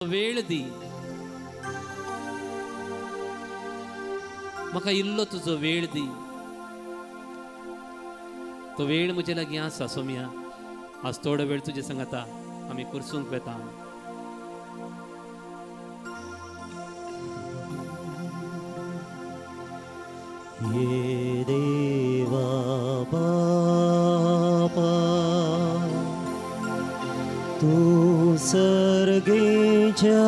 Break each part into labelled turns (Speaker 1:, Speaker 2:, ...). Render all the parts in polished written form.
Speaker 1: वेळ दी, म्हाका इल्लो तुजो वेळ दी. तो वेळ म्हजे लागीं आसा सोम्या. आज थोडो वेळ तुजे सांगाता आमी कुर्सूंक वेता.
Speaker 2: ये देवा बापा तू सर्गेच्या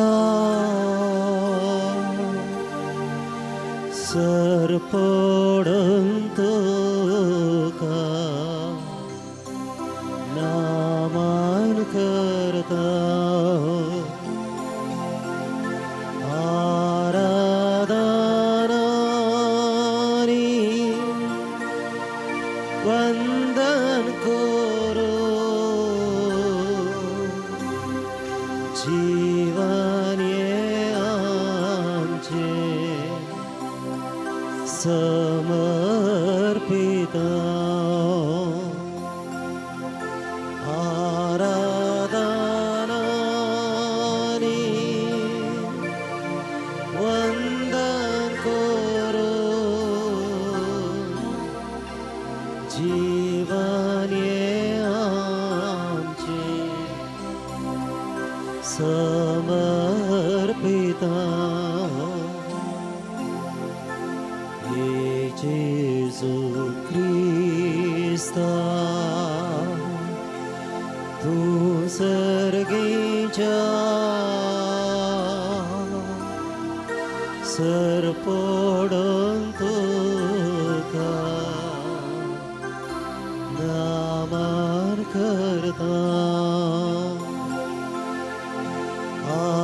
Speaker 2: सरपडंत का नामान करता वंदन करो जीवन ये आमचे समर्पिता आराधनानी वंदन करो जीवन ये आमचे समर्पिता. हे जेजू ख्रिस्ता तू सर्गेच्या सरपडंत का नामान करता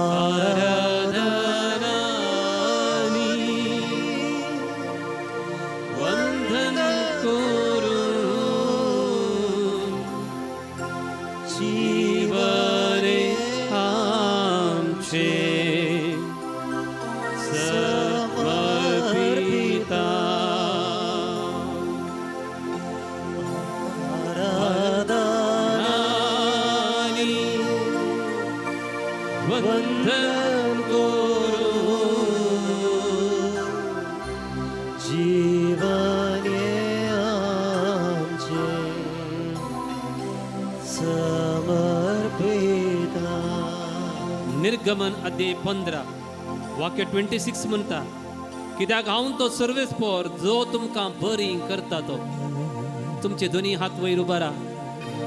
Speaker 1: आराधनानी वंदन करून जीवने आमचे समर्पिता. आराधनानी वंदन करून
Speaker 2: जीवन ये आमचे समर्पिता.
Speaker 1: निर्गमन अध्याय 15 वाक्य 26 म्हणता, कित्याक हांव तो सर्वेस्पर जो तुमकां बरी करता तो. तुमचे दोन्ही हात वयर उबा राहा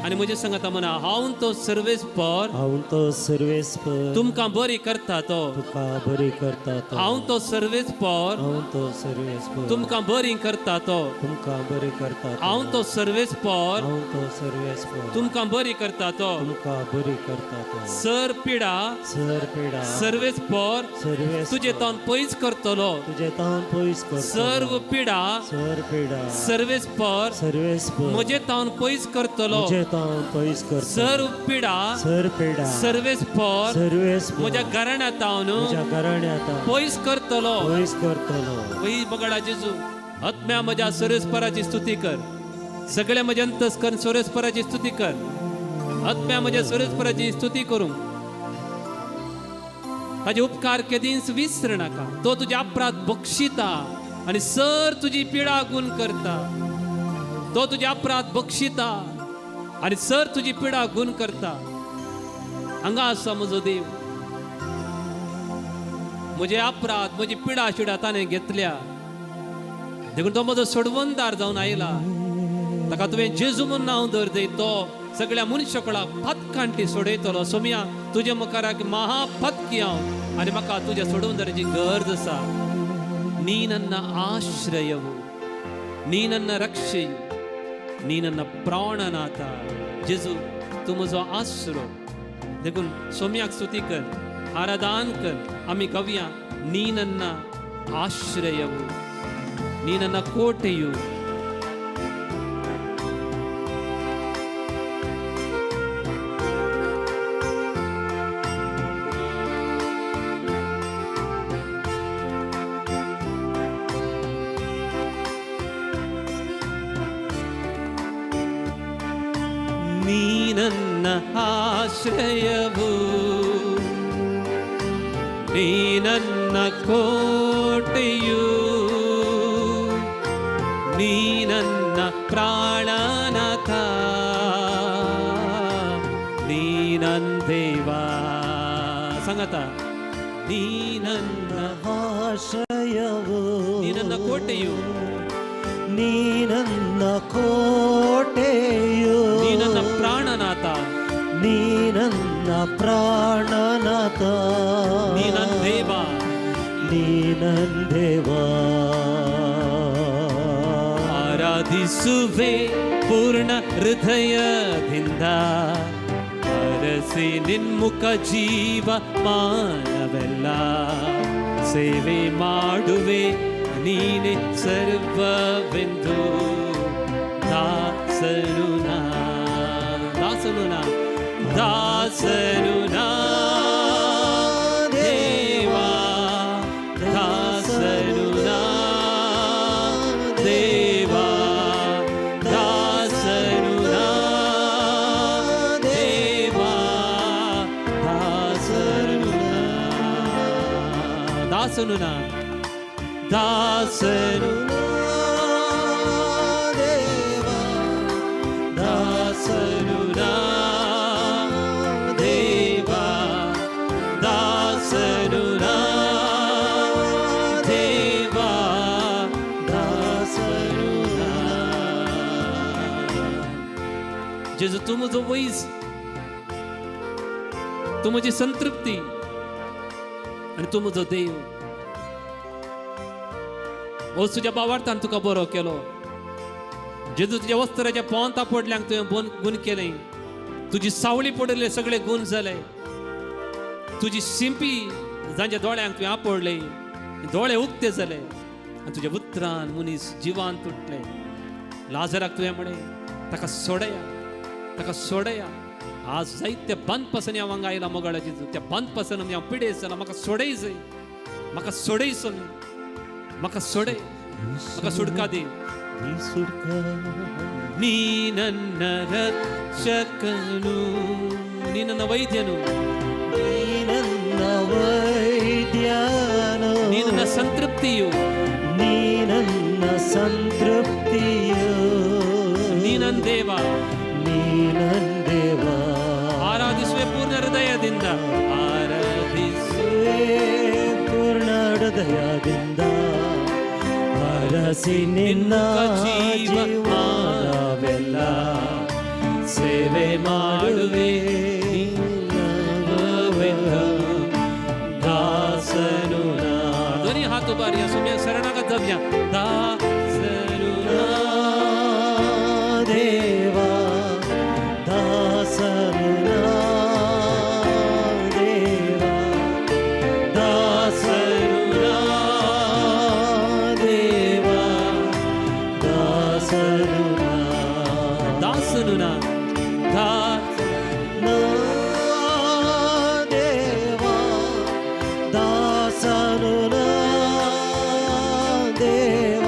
Speaker 1: आणि म्हजे सांगाता म्हणा, हांव तो सर्वेस्पर
Speaker 2: हांव तो सर्वेस्पर
Speaker 1: तुमकां बरी करता तो.
Speaker 2: तुका बरी करता तो.
Speaker 1: हांव तो सर्वेस्पर
Speaker 2: हांव तो सर्वेस्पर
Speaker 1: तुमकां बरी करता तो.
Speaker 2: तुमका बरी करता तो.
Speaker 1: हांव तो सर्वेस्पर
Speaker 2: हांव तो सर्वेस्पर
Speaker 1: तुमकां बरी करता तो.
Speaker 2: तुमका बरी करता तो.
Speaker 1: सर पिडा
Speaker 2: सरपेडा
Speaker 1: सर्वेस्पर
Speaker 2: सर्वेस्पर
Speaker 1: तुजे तावन पयस करतलो.
Speaker 2: तुझे तावन पयस करता.
Speaker 1: सर्व पिडा
Speaker 2: सरपेडा
Speaker 1: सर्वेस्पर
Speaker 2: सर्वेस्पर
Speaker 1: म्हजे तावन पयस करतलो.
Speaker 2: तुझे तावन पयस करता.
Speaker 1: सर्व पिडा
Speaker 2: सरपेडा
Speaker 1: सर्वेस्पर
Speaker 2: सर्वेस्पर
Speaker 1: म्हज्या घराण्या तावन
Speaker 2: तुझ्या घराण्यात
Speaker 1: पयस करतलो.
Speaker 2: पयस करतलो.
Speaker 1: वही बगडा जेजू, आत्म्या म्हज्या सर्वेस्पराची स्तुती कर. सगळ्या म्हज्या अंतस्करण सर्वेस्पराची स्तुती कर. आत्म्या म्हज्या सर्वेस्पराची स्तुती करूंक ताजे उपकार केदींच विसर नाका. तो तुजे अपराध बक्षिता आणि सर तुजी पिडा गुण करता. तो तुजे अपराध बक्षिता आणि सर तुजी पिडा गुण करता. हांगा आसा म्हजो देव. म्हजे अपराध म्हजी पिडा शिडा ताणें घेतल्या देखून तो म्हजो सोडवणदार जावन आयला. ताका तुवें जेजू म्हूण नांव दर तो सगळ्या मनशाकळाक फतकांटी सोडयतलो. सोम्या तुजे मुखाराक महाफतकी हांव आनी म्हाका तुज्या सोडवणदाराची गरज आसा. नी ನನ್ನ ಆಶ್ರಯವು, नी ನನ್ನ रक्षೆಯು, नी ನನ್ನ प्राणनाथ. जेजू तू म्हजो आसरो. देखून सोम्याक स्तुती कर, आराधन कर. आमी गावया, नी ನನ್ನ ಆಶ್ರಯವು, नी ನನ್ನ ಕೋಟೆಯು. ನೀ ನನ್ನ ಆಶ್ರಯವು, ನೀ ನನ್ನ ಕೋಟೆಯು, ನೀ ನನ್ನ ಪ್ರಾಣನಾಥ, ನೀ ನನ್ನ ದೇವ. ಸಂಗತ ನೀ ನನ್ನ
Speaker 2: ಆಶ್ರಯವು,
Speaker 1: ನೀ ನನ್ನ ಕೋಟೆಯು,
Speaker 2: ನೀ ನನ್ನ ಕೋಟೆಯು,
Speaker 1: ನೀ ನನ್ನ ಪ್ರಾಣನಾಥ,
Speaker 2: ನೀ ನನ್ನ ಪ್ರಾಣನಾಥ,
Speaker 1: ನೀ ನನ್ನ ದೇವ,
Speaker 2: ನೀ ನನ್ನ ದೇವ.
Speaker 1: ಆರಾಧಿಸುವೆ ಪೂರ್ಣ ಹೃದಯದಿಂದ, ಅರಸಿ ನಿನ್ಮುಖ ಜೀವ ಮಾನವೆಲ್ಲ, ಸೇವೆ ಮಾಡುವೆ ನೀನೆ ಸರ್ವವೆಂದು. ದಾಸನು ನಾ, ದಾಸನು ನಾ, ದಾಸನು ನಾ ದೇವಾ, ದಾಸನು ನಾ ದೇವಾ, ದಾಸನು ನಾ ದೇವಾ, ದಾಸನು ನಾ, ದಾಸನು ನಾ, ದಾಸನು
Speaker 2: ದೇವ,
Speaker 1: ದಾಸನು ನಾ ದೇವಾ, ದಾಸನು ನಾ ದೇವಾ, ದಾಸನು ನಾ. जेजू तू म्हजो वैज, तू म्हजी संतृप्ती आनी तू म्हजो देव. हो तुज्या भावार्थान तुका बरो केलो. जेजू तुज्या वस्त्राच्या पोंता पडल्यांक तुवें गुण केले, तुजी सावळी पडिल्ले सगळे गुण जाले, तुजी शिंपी जांच्या दोळ्यांक तुवें आपडले, दोळे उक्ते जाले, आनी तुज्या उतरान मनीस जिवान तुटले. लाजराक तुवें म्हणे ताका सोडया, ताका सोडया. आज जायते बंद पासून हांव हांगा आयला मोगाळा जेजू, त्या बंद पासून हांव पिडेस जाला. म्हाका सोडय जाय, म्हाका सोडय सोमी, म्हाका सोडय, म्हाका सुडका दी. ನೀ ನನ್ನ ರಕ್ಷಕನು, ನೀ ನನ್ನ ವೈದ್ಯನು,
Speaker 2: ನೀ ನನ್ನ ವೈದ್ಯನು,
Speaker 1: ನೀ ನನ್ನ ಸಂತೃಪ್ತಿಯು,
Speaker 2: ನೀ ನನ್ನ ಸಂತೃಪ್ತಿಯು,
Speaker 1: ನೀ ನನ್ನ ದೇವ,
Speaker 2: ನೀ ನನ್ನ ದೇವ.
Speaker 1: ಆರಾಧಿಸುವೆ ಪೂರ್ಣ ಹೃದಯದಿಂದ, ಆರಾಧಿಸುವೆ
Speaker 2: ಪೂರ್ಣ ಹೃದಯದಿಂದ, ಅರಸಿ ನಿನ್ನ ಜೀವಮಾನವೆಲ್ಲ,
Speaker 1: ಸೇವೆ ಮಾಡುವೆ ದಾಸನು ನಾ. ಧ್ವನಿ ಹಾತು ಬಾರಿಯ ಸುಮ್ಯ ಶರಣಾಗತವ್ಯ. ದಾಸನು ನಾ
Speaker 2: ದೇವ, ದಾಸನು ನಾ ದೇವ,
Speaker 1: ದಾಸನು ನಾ
Speaker 2: ದೇವ, ದಾಸನು ನಾ,
Speaker 1: ದಾಸನು ನಾ,
Speaker 2: ನಾ ದೇವ, ದಾಸನು ನಾ ದೇವ,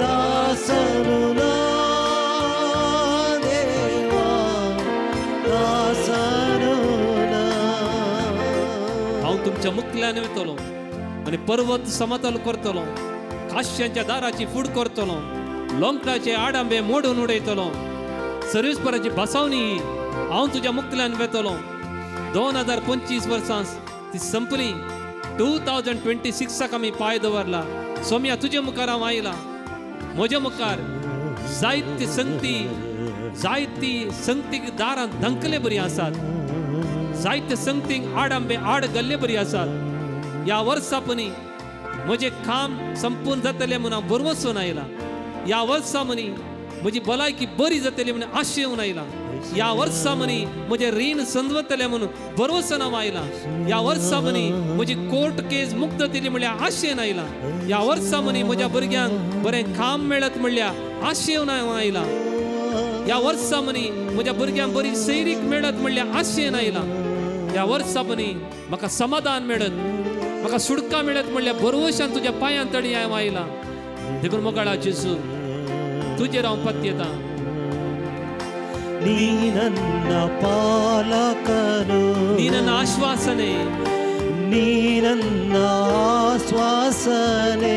Speaker 2: ದಾಸನು ನಾ ದೇವ, ದಾಸನು ನಾ.
Speaker 1: हांव तुमच्या मुखल्यान वयतलो आनी पर्वत समतल करतलो, काश्यांच्या दाराची फूड करतलो, लोंकडाचे आडांबे मोडून उडयतलो, सर्विस्पराची बसावणी हांव तुज्या मुखल्यान वेतलो. 2025 वर्सां ती संपली, 2026 आमी पांय दवरला. सोम्या तुजे मुखार हांव आयला. म्हज्या मुखार जायती संगतीक दारां धंकले बरी आसात, जायते संगतीक आडांबे आड गल्ले बरी आसात. ह्या वर्सापणी म्हजें काम संपूर्ण जातलें म्हणून हांव बरवसून आयला. ह्या वर्सा मनी म्हजी भलायकी बरी जातली म्हणून आशेवन आयला. ह्या वर्सा मनी म्हजें रीण संदवतलें म्हणून बरवसून हांव आयला. ह्या वर्सा मनी म्हजी कोर्ट केस मुक्त जातली म्हणल्यार आशेन आयला. ह्या वर्सा मनी म्हज्या भुरग्यांक बरें काम मेळत म्हणल्यार आशेवन हांव आयला. ह्या वर्सा मनी म्हज्या भुरग्यांक बरी सैरीक मेळत म्हणल्यार आशेन आयला. ह्या वर्सा मनी म्हाका समाधान मेळत, म्हाका सुडका मेळत म्हणल्यार बरवशान तुज्या पांयां तळी हांव आयला. देखून मोगाळा जेजू तुजेर हांव पत्येता.
Speaker 2: ನೀ ನನ್ನ ಪಾಲಕನು,
Speaker 1: ನೀ ನನ್ನ ಆಶ್ವಾಸನೆ,
Speaker 2: ನೀ ನನ್ನ ಆಶ್ವಾಸನೆ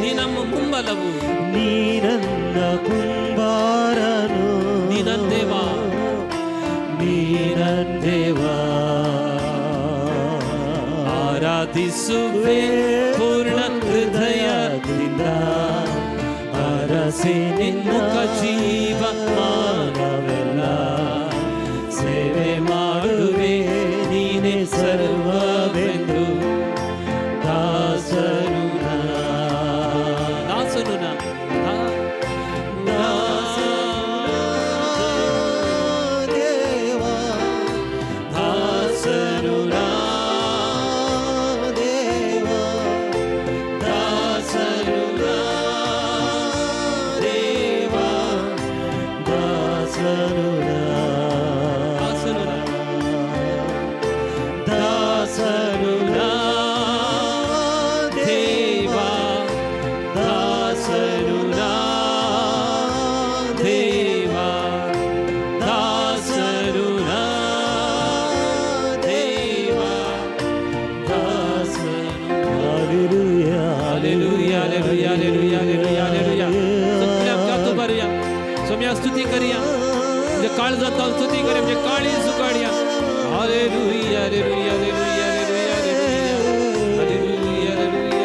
Speaker 1: ನೀ ನಮ್ಮ ಮುಂಬಲವು
Speaker 2: ನೀ ನನ್ನ ಕುಂಬಾರನು
Speaker 1: ನೀ ನನ್ನ ದೇವ
Speaker 2: ನೀ ನನ್ನ ದೇವ
Speaker 1: ಆರಾಧಿಸುವೆ ಪೂರ್ಣ ಹೃದಯದಿಂದ
Speaker 2: ಅರಸಿ ನಿನ್ನ
Speaker 1: ಮುಖ ಜೀವ
Speaker 2: ಮಾನವೆಲ್ಲ ಸೇವೆ ಮಾಡುವೆ ನೀನೆ ಸರ್ವವೆಂದು ದಾಸನು
Speaker 1: ದಾಸನು
Speaker 2: ದೇವ ದಾಸನು ದೇವ ದಾಸನು ದೇವ ದಾಸನು ದಾಸನು ದೇವ ದಾಸನು ದೇವ ದಾಸನು ದೇವ ದಾಸನು hallelujah
Speaker 1: hallelujah hallelujah hallelujah hallelujah hallelujah सगळे आमच्या तो बरया सोम्या स्तुती करूया म्हणजे काळ जाता स्तुती करूया म्हणजे काळी सुकाडया hallelujah hallelujah hallelujah hallelujah hallelujah hallelujah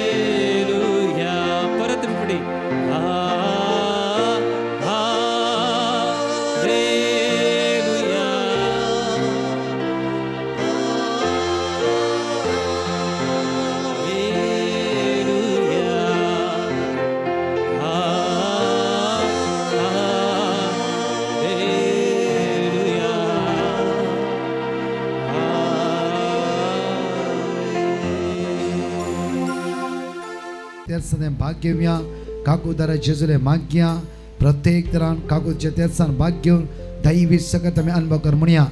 Speaker 1: hallelujah परत पुढे
Speaker 3: त्याचने भाग्यव्या काकू दरा जेजुले माग्या प्रत्येक दरान काकू त्याचन भाग्य दैवी सकत आम्ही अनुभव कर म्हणूया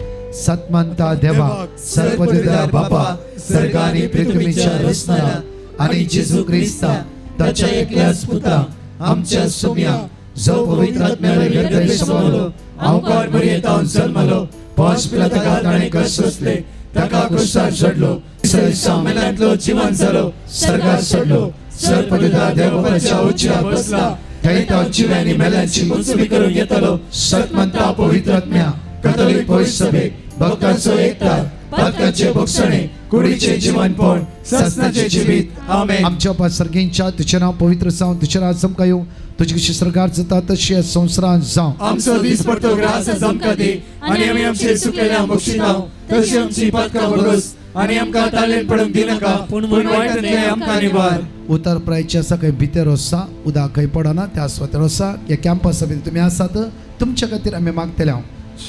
Speaker 3: सत्मंता देवा सर्वपिता बापा सर्गानी पृथ्वीच्या रचणारा आणि जेजू ख्रिस्ता त्याच्या एकल्याच पुत्रा आमच्या सुम्या जो पवित्र आत्म्याने हृदय समावलो अवकार मर्यादान जन्मलो पाच पिलाता गाताने कष्ट सोसले ताका क्रुसार चढलो सामेलांतलो जीवन जालो सर्गार चढलो सर्वपिता देवाच्या उच्चार बसला थंय जिव्यांनी मेल्यांची मुंजवी करून येतलो सत्मंता पवित्र आत्म्या कॅथोलिक पवित्र सभे भक्तांचो एकता भक्तांचे भोगसणे कुडीचे जीवनपण सस्नाचे जिवीत आमेन आमच्या सर्गींच्या तुझे नाव पवित्र जावं तुझे राज चमकायो तुझी कशी सरकार जाता तशी संवसारांत जावं
Speaker 4: आमचो दीस पडतो ग्रास चमका दे आणि आम्ही आमचे सुकलेल्या बक्षिसांव तशी आमची पातकां भरोस आणि आमकां तालेन पडूंक दिनाका पूण वायटांतले आमकां निवार
Speaker 3: उतर प्रायच्या सकाळी भितर आसा उदक खंय पडना त्या स्वतर आसा या कॅम्पस सभेत तुम्ही आसात तुमच्या खातीर आमी मागतले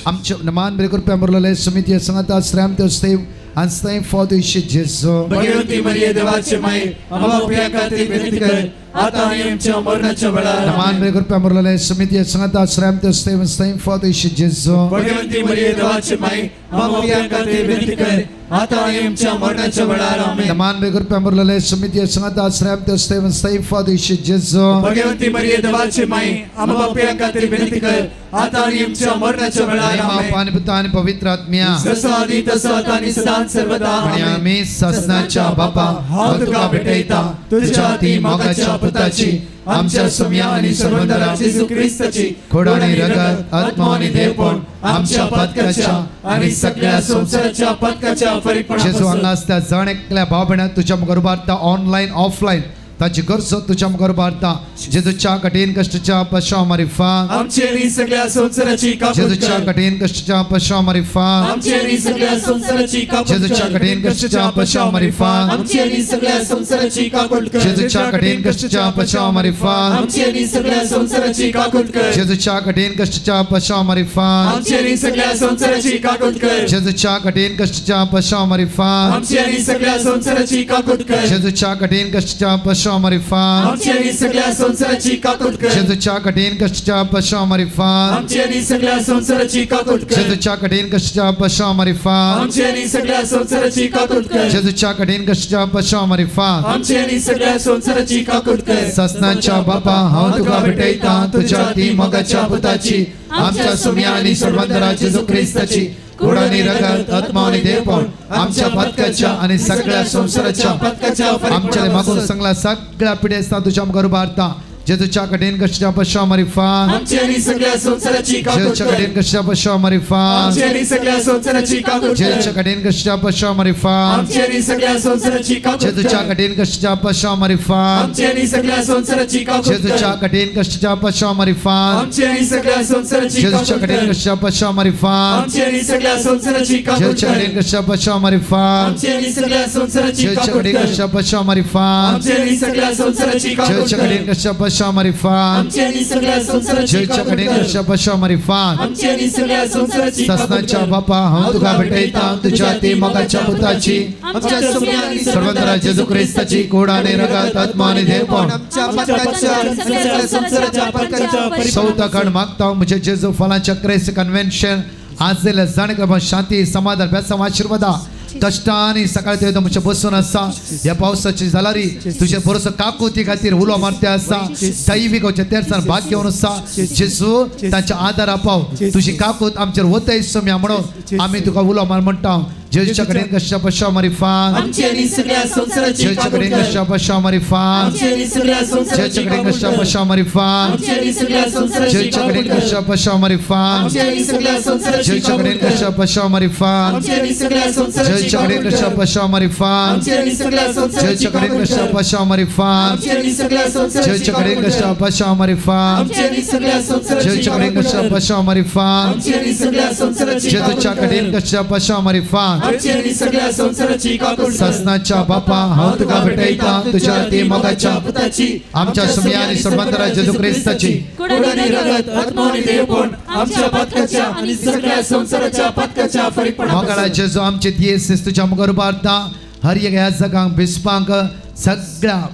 Speaker 3: आमचे नमान बरे कृपया बरलेले समिती सांगता श्राम ते स्तेव and stay for the Jesu.
Speaker 4: Bhagwanti मरिये देवाचे माये आम्हा प्रिया खातीर विनंती कर आता आणि आमच्या मरणाच्या वेळार
Speaker 3: नमान बरे कृपया बरलेले समिती सांगता श्राम ते स्तेव and stay for the Jesu.
Speaker 4: Bhagwanti मरिये देवाचे माये आम्हा प्रिया खातीर विनंती कर आता आणि आमच्या मरणाच्या वेळार आमेन
Speaker 3: नमान बरे कृपया बरलेले समिती सांगता श्राम ते स्तेव and stay for the Jesu.
Speaker 4: Bhagwanti मरिये देवाचे माये आम्हा प्रिया खातीर विनंती कर आता आणि आमच्या मरणाच्या वेळार आमेन
Speaker 3: पाणी पिता आणि पवित्र आत्म्या
Speaker 4: जसं आधी तसं आता आणि सदां सर्वदा
Speaker 3: आणि
Speaker 4: आमेन
Speaker 3: आम्ही ससनाच्या बापा
Speaker 4: हांव तुका भेटयता तुझ्या ती मोगाच्या पुताची आमच्या सुम्या आणि सर्वंतरा जेजू ख्रिस्ताची
Speaker 3: खोडाने रगत आत्मा आणि देवपण
Speaker 4: आमच्या पदकाच्या आणि सगळ्या संसाराच्या पदकाच्या
Speaker 3: जेजू
Speaker 4: परिपूर्णतेपासून
Speaker 3: हांगा असता जण एकल्या भाव भयणां तुझ्या मुखार उबारता ऑनलाइन ऑफलाइन ताची गरज तुझ्या मुखार उबारता जेजूच्या कठीण कष्टाच्या पश्चाव मारिफा
Speaker 4: आमचेरी सगळ्या संसाराची कापूट
Speaker 3: जेजूच्या
Speaker 4: कर
Speaker 3: कठीण कष्टाच्या पश्चाव मारिफा
Speaker 4: आमचेरी सगळ्या संसाराची कापूट
Speaker 3: जेजूच्या
Speaker 4: कर
Speaker 3: कठीण कष्टाच्या पश्चाव मारिफा
Speaker 4: आमचेरी सगळ्या संसाराची कापूट कर
Speaker 3: जेजूच्या कठीण कष्टाच्या पश्चाव मारिफा
Speaker 4: आमचेरी सगळ्या संसाराची कापूट कर
Speaker 3: जेजूच्या कठीण कष्टाच्या पश्चाव मारिफा
Speaker 4: आमचेरी सगळ्या संसाराची कापूट कर
Speaker 3: जेजूच्या कठीण कष्टाच्या पश्चाव मारिफा
Speaker 4: आमचेरी सगळ्या संसाराची कापूट कर
Speaker 3: जेजूच्या कठीण कष्टाच्या पश्चाव पश्चामारी फान
Speaker 4: आमची आणि सगळ्या संसाराची काकूट कर
Speaker 3: जेजूच्या कठीण कष्टाच्या पश्चामारी फान
Speaker 4: आमची आणि सगळ्या संसाराची काकूट कर
Speaker 3: जेजूच्या कठीण कष्टाच्या पश्चामारी फान
Speaker 4: आमची आणि सगळ्या संसाराची काकूट कर
Speaker 3: जेजूच्या कठीण कष्टाच्या पश्चामारी फान
Speaker 4: आमची आणि सगळ्या संसाराची काकूट कर
Speaker 3: ससनांच्या बापा हांव तुका भेटयता तुझ्या ती मोगाच्या पुताची आमच्या सुम्या आणि सर्वंतरा जेजू ख्रिस्ताची कुडानी रगत आत्मा आणि देवपण आमच्या पत्काच्या आणि सगळ्या संसाराच्या
Speaker 4: पत्काच्या
Speaker 3: आमच्या मागून सांगला सगळ्या पिढ्यास्ता तुझ्या मुखार भारता जेजूच्या कठीण कष्टाच्या पश्चामारी फान
Speaker 4: आमची आणि सगळ्या संसाराची काकूट
Speaker 3: जेजूच्या
Speaker 4: कर
Speaker 3: कठीण कष्टाच्या पश्चामारी फान
Speaker 4: आमची आणि सगळ्या संसाराची काकूट
Speaker 3: जेजूच्या
Speaker 4: कर
Speaker 3: कठीण कष्टाच्या पश्चामारी फान
Speaker 4: आमची आणि सगळ्या संसाराची काकूट
Speaker 3: जेजूच्या
Speaker 4: कर
Speaker 3: कठीण कष्टाच्या पश्चामारी फान
Speaker 4: आमची आणि सगळ्या संसाराची काकूट
Speaker 3: जेजूच्या
Speaker 4: कर
Speaker 3: कठीण कष्टाच्या पश्चामारी फान
Speaker 4: आमची आणि सगळ्या संसाराची
Speaker 3: जेजूच्या
Speaker 4: काकूट
Speaker 3: कठीण
Speaker 4: कर
Speaker 3: कष्टाच्या पश्चामारी फान
Speaker 4: आमची आणि सगळ्या संसाराची काकूट
Speaker 3: जेजूच्या
Speaker 4: कर
Speaker 3: कठीण कष्टाच्या पश्चामारी फान
Speaker 4: आमची आणि सगळ्या संसाराची
Speaker 3: जेजूच्या
Speaker 4: काकूट
Speaker 3: कठीण
Speaker 4: कर
Speaker 3: कष्टाच्या पश्चामारी फान
Speaker 4: आमची आणि सगळ्या संसाराची काकूट
Speaker 3: जेजूच्या
Speaker 4: कर
Speaker 3: कठीण कष्टाच्या पश्चामारी फान
Speaker 4: आमची आणि सगळ्या संसाराची
Speaker 3: जेजूच्या
Speaker 4: काकूट
Speaker 3: कठीण
Speaker 4: कर
Speaker 3: कष्टाच्या पश्चामारी फान
Speaker 4: आमची आणि सगळ्या संसाराची काकूट
Speaker 3: ससनाच्या
Speaker 4: कर
Speaker 3: बापा हांव तुका भेटयता तुझ्या ती मोगाच्या पुताची
Speaker 4: आमच्या सुम्या आणि
Speaker 3: सर्वंतरा जेजू ख्रिस्ताची कोडाने रगत आत्मा आणि देवपण
Speaker 4: आमच्या पत्काच्या आणि सगळ्या संसाराच्या पत्काच्या
Speaker 3: चौथा काळ मागता म्हणजे जेजू फलांच्या क्रेस कन्व्हेन्शन आज जाणे शांती समाधान बेसम आशीर्वादा कष्टाने सकाळी ते म्हणजे बसून असा या पावसाची जालारी तुझे बरोस काकुती खातीर उलो मारते असा दैविक तेरसान भाग घेऊन असा जेजू तांच्या आदार पाव तुझी काकूत आमचेर वतय सोम्या म्हणून आम्ही तुका उलो मार म्हणटा जेजूच्या कडेन कशा पश्चामारी फान
Speaker 4: आमची आणि सगळ्या संसाराची
Speaker 3: जेजूच्या
Speaker 4: काकूट
Speaker 3: कडेन
Speaker 4: कर
Speaker 3: कशा पश्चामारी फान
Speaker 4: आमची आणि सगळ्या संसाराची
Speaker 3: जेजूच्या कडेन
Speaker 4: काकूट
Speaker 3: कशा
Speaker 4: कर
Speaker 3: पश्चामारी फान
Speaker 4: आमची आणि सगळ्या संसाराची
Speaker 3: जेजूच्या
Speaker 4: काकूट
Speaker 3: कडेन
Speaker 4: कर
Speaker 3: कशा पश्चामारी फान
Speaker 4: आमची आणि सगळ्या संसाराची
Speaker 3: जेजूच्या कडेन
Speaker 4: काकूट
Speaker 3: कशा
Speaker 4: कर
Speaker 3: पश्चामारी फान
Speaker 4: आमची आणि सगळ्या संसाराची
Speaker 3: जेजूच्या कडेन
Speaker 4: काकूट
Speaker 3: कशा
Speaker 4: कर
Speaker 3: पश्चामारी फान
Speaker 4: आमची आणि सगळ्या संसाराची
Speaker 3: जेजूच्या कडेन
Speaker 4: काकूट
Speaker 3: कशा
Speaker 4: कर
Speaker 3: पश्चामारी फान
Speaker 4: आमची आणि सगळ्या संसाराची
Speaker 3: जेजूच्या कडेन
Speaker 4: काकूट
Speaker 3: कशा
Speaker 4: कर
Speaker 3: पश्चामारी फान
Speaker 4: आमची आणि सगळ्या संसाराची
Speaker 3: जेजूच्या कडेन
Speaker 4: काकूट
Speaker 3: कशा
Speaker 4: कर
Speaker 3: पश्चामारी फान
Speaker 4: आमची आणि सगळ्या संसाराची
Speaker 3: जेजूच्या
Speaker 4: काकूट
Speaker 3: कडेन
Speaker 4: कर
Speaker 3: कशा पश्चामारी फान
Speaker 4: आमची आणि सगळ्या संसाराची काकूट कर
Speaker 3: ससनाच्या बापा हांव तुका भेटयता तुझ्या ती मोगाच्या
Speaker 4: पुताची
Speaker 3: आमच्या सुम्या आणि सर्वंतरा जेजू ख्रिस्ताची
Speaker 4: कुडानी रगत आत्मा आणि देवपण आमच्या पत्काच्या आणि सगळ्या संसाराच्या पत्काच्या फरीकपणा
Speaker 3: मोगाळा जेजू आमचे दियेस तुझ्या मुखार भारता हर एक ह्या जगांक बिस्पांक सगळ्या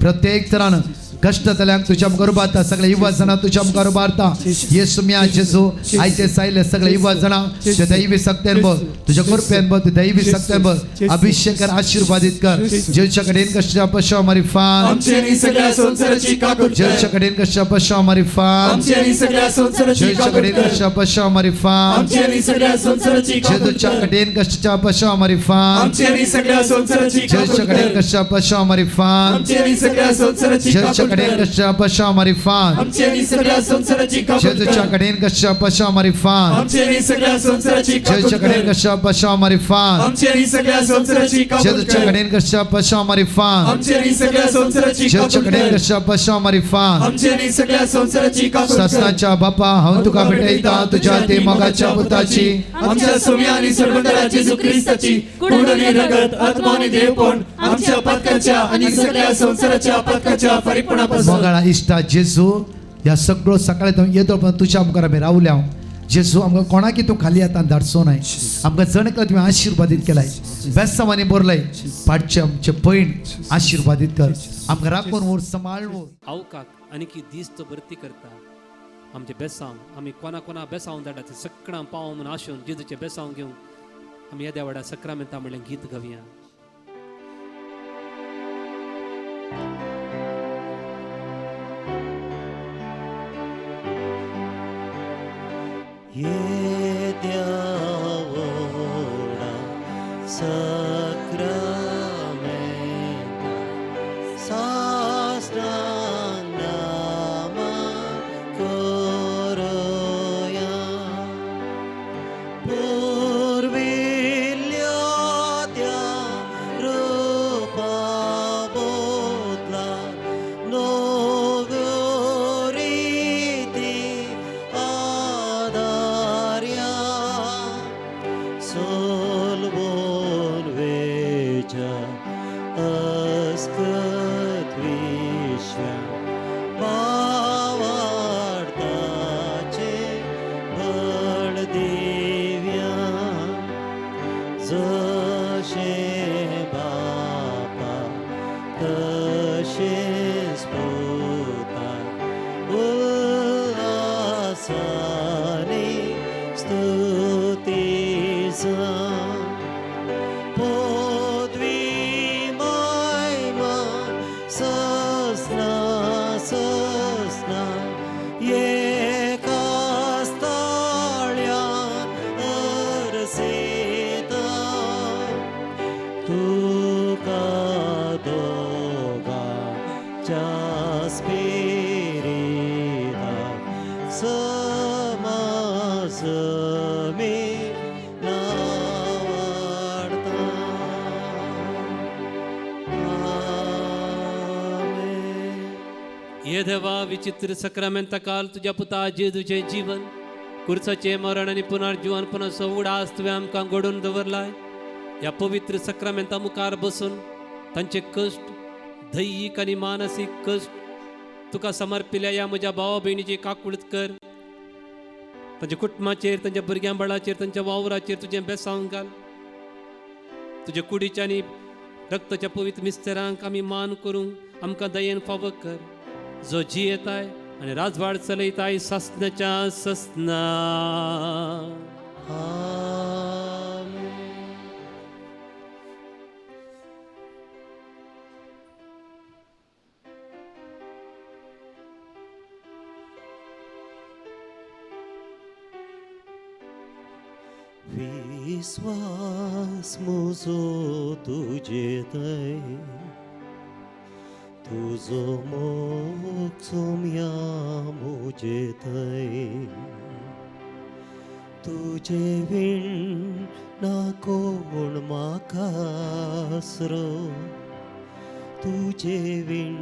Speaker 3: प्रत्येक तरान कष्ट जाल्यांक तुझ्या मुखार भारता सगळ्या युवा जाणां तुझ्या मुखार भारता येसू म्या जेजू आयचे सायले सगळ्या युवा जाणां तुझ्या दैवी सक्तेन बघ तुझ्या कृपेन बघ तुझ्या दैवी सक्तेन बघ अभिषेक कर आशीर्वादित कर जेजूच्या कडेन कशा पश्चामारी फान
Speaker 4: आमची आणि सगळ्या संसाराची काकूट कर
Speaker 3: जेजूच्या कडेन कशा पश्चामारी फान
Speaker 4: आमची आणि सगळ्या संसाराची
Speaker 3: जेजूच्या
Speaker 4: काकूट
Speaker 3: कडेन
Speaker 4: कर
Speaker 3: कशा पश्चामारी फान
Speaker 4: आमची आणि सगळ्या संसाराची काकूट
Speaker 3: जेजूच्या
Speaker 4: कर
Speaker 3: कडेन कशा पश्चामारी फान
Speaker 4: आमची आणि सगळ्या संसाराची
Speaker 3: जेजूच्या
Speaker 4: काकूट
Speaker 3: कडेन
Speaker 4: कर
Speaker 3: कशा पश्चामारी फान
Speaker 4: आमची आणि सगळ्या संसाराची
Speaker 3: जेजूच्या
Speaker 4: काकूट
Speaker 3: कडेन
Speaker 4: कर
Speaker 3: कशा पश्चामारी फान
Speaker 4: आमची आणि सगळ्या संसाराची काकूट
Speaker 3: जेजूच्या
Speaker 4: कर
Speaker 3: कडेन कशा पश्चामारी फान
Speaker 4: आमची आणि सगळ्या संसाराची काकूट
Speaker 3: जेजूच्या कडेन
Speaker 4: कर
Speaker 3: कशा पश्चामारी फान
Speaker 4: आमची आणि सगळ्या संसाराची काकूट
Speaker 3: जेजूच्या
Speaker 4: कर
Speaker 3: कडेन कशा पश्चामारी फान
Speaker 4: आमची आणि सगळ्या संसाराची
Speaker 3: जेजूच्या
Speaker 4: काकूट
Speaker 3: कडेन
Speaker 4: कर
Speaker 3: कशा पश्चामारी फान
Speaker 4: आमची आणि सगळ्या संसाराची काकूट कर
Speaker 3: ससनाच्या बापा हांव तुका भेटयता तुझ्या ते मोगाच्या पुताची
Speaker 4: आमच्या सोम्या आणि सर्वंतरा जेजू ख्रिस्ताची कुंडली रगत आत्मा आणि देवपण आमच्या पत्काच्या आणि सगळ्या संसाराच्या पत्काच्या फरीकपणापासून
Speaker 3: मोगाळा इष्टा जेजू या सगळं सकाळी तो येतो पण तुझ्या मुखार आम्ही रावल्या जेजू आमकां कोणाकी तूं खाली आतां धाडचो नाय आमकां जणकला तुवें आशिर्वादीत केलाय बेस्तांवांनी बरलय पाडचे आमचे पैण आशिर्वादीत कर आमकां राखून उर सांबाळून
Speaker 1: अवकाक आनी की दिस्त भरती करता आमचे बेसांव आमी कोणा बेसांव धाडा सगळां पाव म्हूण आशोवन जेजूचे बेसांव घेवन आमी येद्या वाड्या सक्रामेंता म्हणलें गीत गावया
Speaker 2: येद्यावडा सक्रामेंता साष्टांग नमन करूया पूर्विल्ल्या त्या रूपा बोधला नव्यो रीती आदार्या सोलवून वेच्या अस्कत विश्वा भावार्थाचे बळ दिव्या जशे बापा तशे स्पोता उल्लासाने स्तुतीचा पदवी महिमा सस्ना सस्ना एकाच ताळ्यान अरसेता तुका दोगाच्या स्पिरिता समासमे नावाडता आमेन.
Speaker 1: ये देवा विचित्र सक्रमेंता काल तुझ्या पुता जेजूचे जीवन कुर्साचे मरण आणि पुनर्जीवन पुन्हा सवडास तुवें आमकां घडोवन दवरलाय. या पवित्र सक्रमेंता मुखार बसून तांचे कश्ट दैहिक आणि मानसीक कश्ट तुका समर्पिल्या या म्हज्या भावा भयणीची काकुळत कर. तांच्या कुटुंबाचेर तांच्या भुरग्यां बाळाचेर तांच्या वावराचेर तुजें बेसांव घाल. तुजे कुडीच्या आनी रक्ताच्या पवित्र मिस्तेरांक आमी मान करूंक आमकां दयेन फावो कर. जो जी येताय आनी राजवाड चलयताय ससनाच्या ससना.
Speaker 2: आमेन. विश्वास म्हजो तुजेतय तुजो मोग सोम्या म्हजेतय तुजे विण ना कोण म्हाका आसरो तुजे विण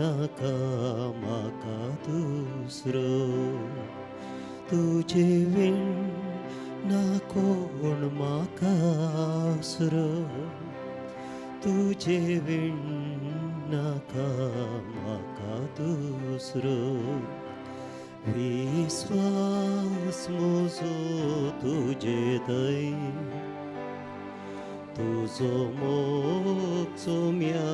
Speaker 2: नाका म्हाका दुसरो तुजे विण ना कोण म्हाका आसरो तुजे विण नाका म्हाका दुसरो विश्वास म्हजो तुजेतय तुजो मोग सोम्या